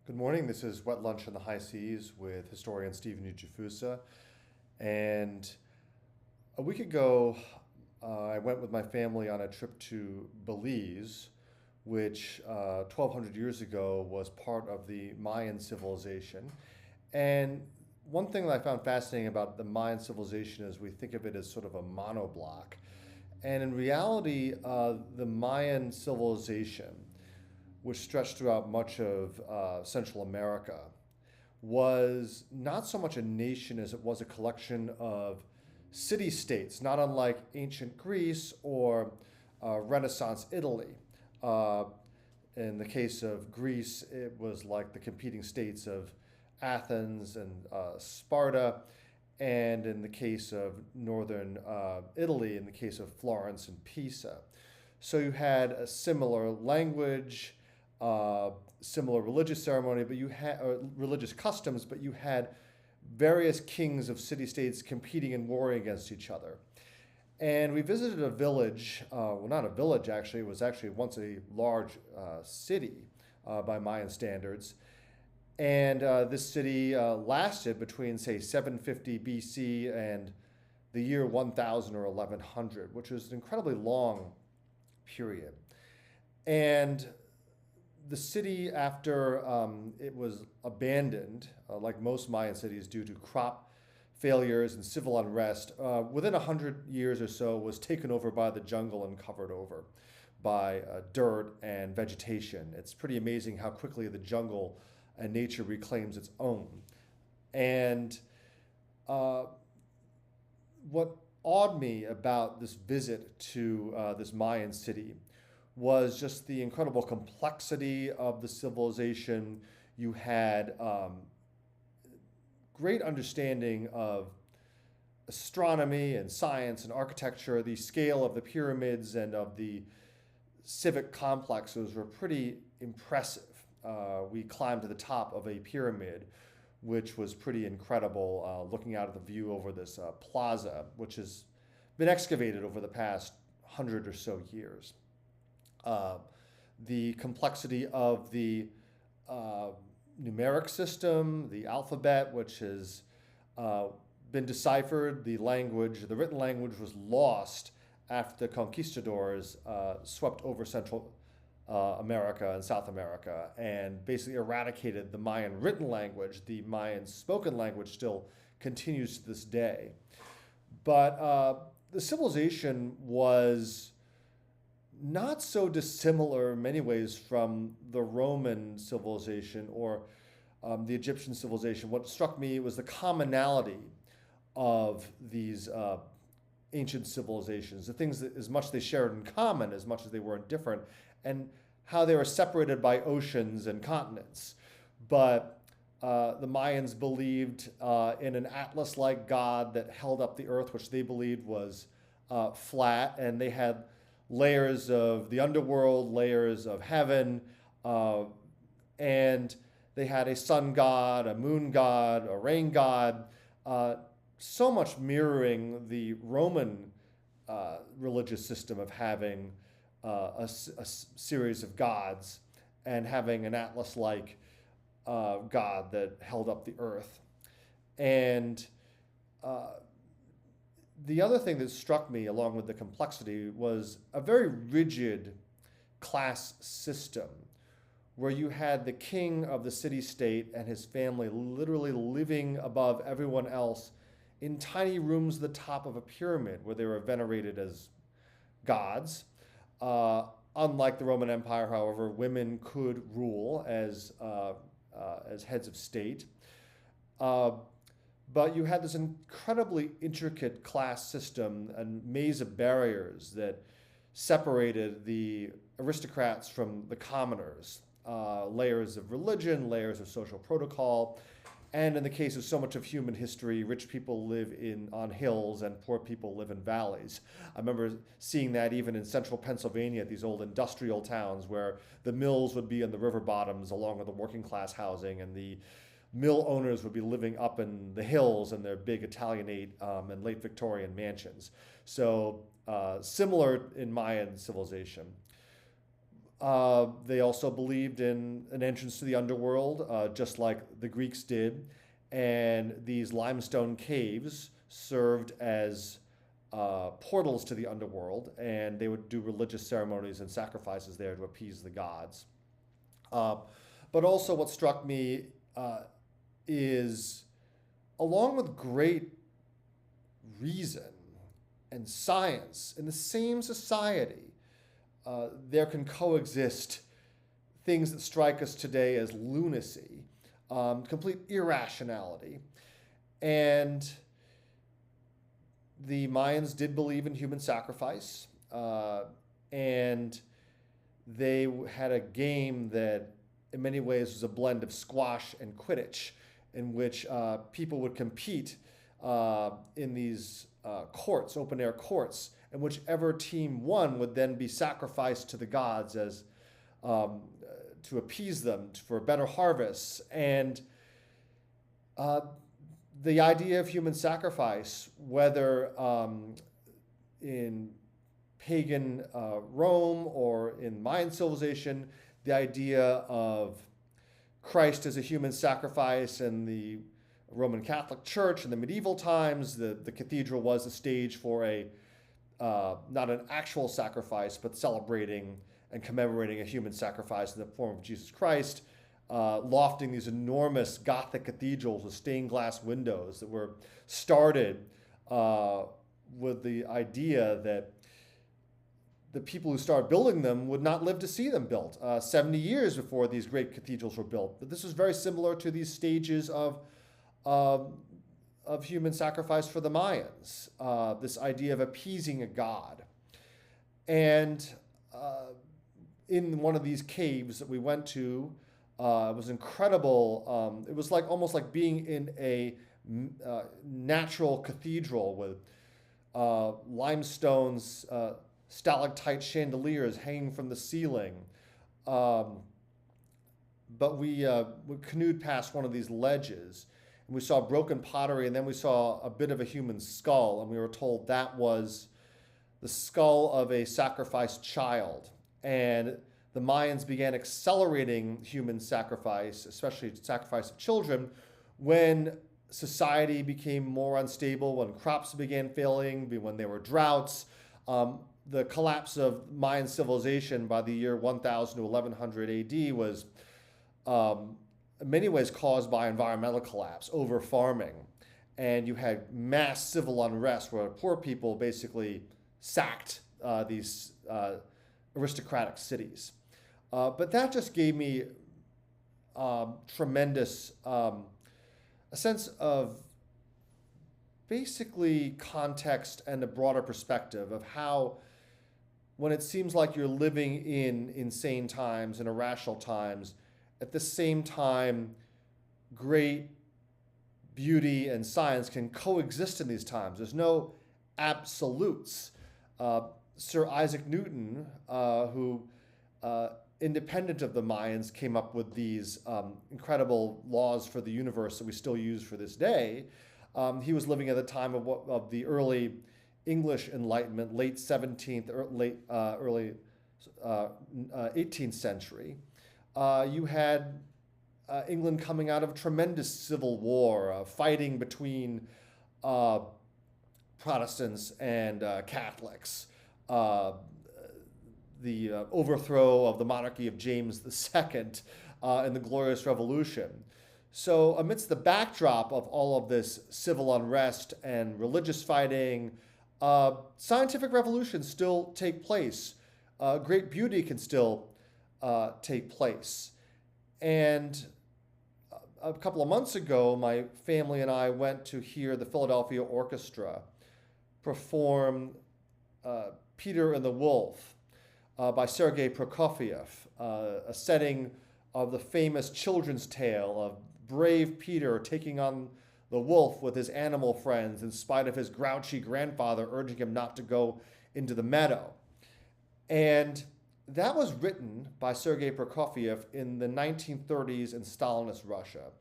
Good morning. This is Wet Lunch on the High Seas with historian Stephen Ujifusa. And a week ago, I went with my family on a trip to Belize, which 1,200 years ago was part of the Mayan civilization. And one thing that I found fascinating about the Mayan civilization is we think of it as sort of a monoblock. And in reality, the Mayan civilization, which stretched throughout much of Central America, was not so much a nation as it was a collection of city states, not unlike ancient Greece or Renaissance Italy. Uh, in the case of Greece, it was like the competing states of Athens and Sparta, and in the case of northern Italy, in the case of Florence and Pisa. So you had a similar language, uh, similar religious ceremony, but you had religious customs, but you had various kings of city-states competing and warring against each other. And we visited a village, well, not a village actually, it was actually once a large city by Mayan standards. And this city lasted between, say, 750 BC and the year 1000 or 1100, which was an incredibly long period. And the city, after it was abandoned, like most Mayan cities, due to crop failures and civil unrest, within 100 years or so, was taken over by the jungle and covered over by dirt and vegetation. It's pretty amazing how quickly the jungle and nature reclaims its own. And uh, what awed me about this visit to this Mayan city was just the incredible complexity of the civilization. You had great understanding of astronomy and science and architecture. The scale of the pyramids and of the civic complexes were pretty impressive. We climbed to the top of a pyramid, which was pretty incredible, looking out at the view over this plaza, which has been excavated over the past 100 or so years. Uh, the complexity of the uh, numeric system, the alphabet, which has uh, been deciphered, the written language was lost after the conquistadors swept over Central America and South America and basically eradicated the Mayan written language. The Mayan spoken language still continues to this day. But the civilization was not so dissimilar in many ways from the Roman civilization or the Egyptian civilization. What struck me was the commonality of these ancient civilizations, the things that as much they shared in common as much as they were different, and how they were separated by oceans and continents. But the Mayans believed in an Atlas-like god that held up the earth, which they believed was flat, and they had layers of the underworld, layers of heaven, and they had a sun god, a moon god, a rain god, so much mirroring the Roman religious system of having a series of gods and having an Atlas-like god that held up the earth. And the other thing that struck me, along with the complexity, was a very rigid class system where you had the king of the city state and his family literally living above everyone else in tiny rooms at the top of a pyramid where they were venerated as gods. Unlike the Roman Empire, however, women could rule as heads of state. Uh, but you had this incredibly intricate class system and maze of barriers that separated the aristocrats from the commoners, layers of religion, layers of social protocol. And in the case of so much of human history, rich people live on hills and poor people live in valleys. I remember seeing that even in central Pennsylvania, at these old industrial towns where the mills would be in the river bottoms along with the working class housing, and the mill owners would be living up in the hills in their big Italianate and late Victorian mansions. So similar in Mayan civilization. They also believed in an entrance to the underworld, just like the Greeks did. And these limestone caves served as portals to the underworld, and they would do religious ceremonies and sacrifices there to appease the gods. Uh, but also, what struck me is, along with great reason and science in the same society, there can coexist things that strike us today as lunacy, complete irrationality. And the Mayans did believe in human sacrifice, and they had a game that, in many ways, was a blend of squash and Quidditch, in which people would compete in these courts, open air courts, and whichever team won would then be sacrificed to the gods as to appease them for better harvests. And the idea of human sacrifice, whether in pagan Rome or in Mayan civilization, the idea of Christ as a human sacrifice and the Roman Catholic Church in the medieval times, the cathedral was a stage for a not an actual sacrifice, but celebrating and commemorating a human sacrifice in the form of Jesus Christ, lofting these enormous Gothic cathedrals with stained glass windows that were started with the idea that the people who started building them would not live to see them built, 70 years before these great cathedrals were built. But this was very similar to these stages of human sacrifice for the Mayans, this idea of appeasing a god. And in one of these caves that we went to, it was incredible. It was like almost like being in a natural cathedral with limestones, stalactite chandeliers hanging from the ceiling. But we canoed past one of these ledges, and we saw broken pottery, and then we saw a bit of a human skull, and we were told that was the skull of a sacrificed child. And the Mayans began accelerating human sacrifice, especially sacrifice of children, when society became more unstable, when crops began failing, when there were droughts. The collapse of Mayan civilization by the year 1000 to 1100 AD was in many ways caused by environmental collapse, over farming. And you had mass civil unrest where poor people basically sacked these aristocratic cities. But that just gave me tremendous a sense of basically context and a broader perspective of how, when it seems like you're living in insane times and irrational times, at the same time, great beauty and science can coexist in these times. There's no absolutes. Sir Isaac Newton, who independent of the Mayans, came up with these incredible laws for the universe that we still use for this day. He was living at the time of the early English Enlightenment, late 17th, early 18th century. You had England coming out of a tremendous civil war, fighting between Protestants and Catholics. The overthrow of the monarchy of James II and the Glorious Revolution. So amidst the backdrop of all of this civil unrest and religious fighting, scientific revolutions still take place. Great beauty can still take place. And a couple of months ago, my family and I went to hear the Philadelphia Orchestra perform Peter and the Wolf by Sergei Prokofiev, a setting of the famous children's tale of brave Peter taking on the wolf with his animal friends in spite of his grouchy grandfather urging him not to go into the meadow. And that was written by Sergei Prokofiev in the 1930s in Stalinist Russia.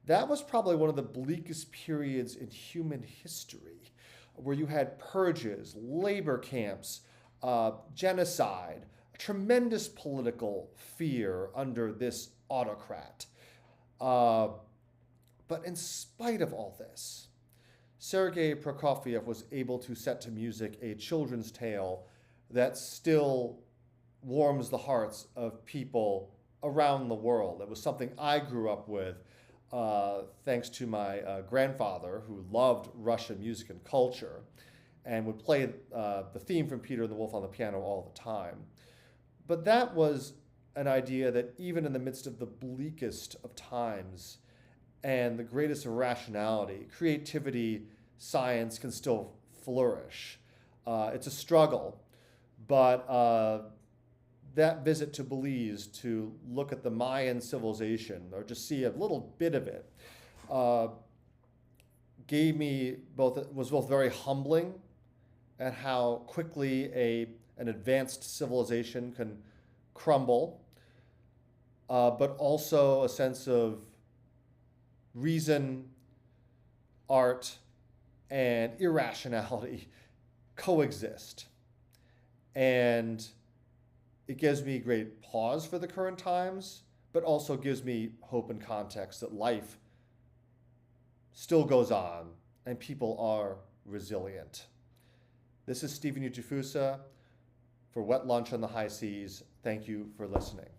That was probably one of the bleakest periods in human history, where you had purges, labor camps, genocide, tremendous political fear under this autocrat. Uh, but in spite of all this, Sergei Prokofiev was able to set to music a children's tale that still warms the hearts of people around the world. It was something I grew up with thanks to my grandfather, who loved Russian music and culture and would play the theme from Peter and the Wolf on the piano all the time. But that was an idea that even in the midst of the bleakest of times and the greatest irrationality, creativity, science can still flourish. It's a struggle, but that visit to Belize to look at the Mayan civilization, or just see a little bit of it, was both very humbling at how quickly an advanced civilization can crumble, but also a sense of reason, art, and irrationality coexist. And it gives me great pause for the current times, but also gives me hope and context that life still goes on and people are resilient. This is Stephen Ujifusa for Wet Lunch on the High Seas. Thank you for listening.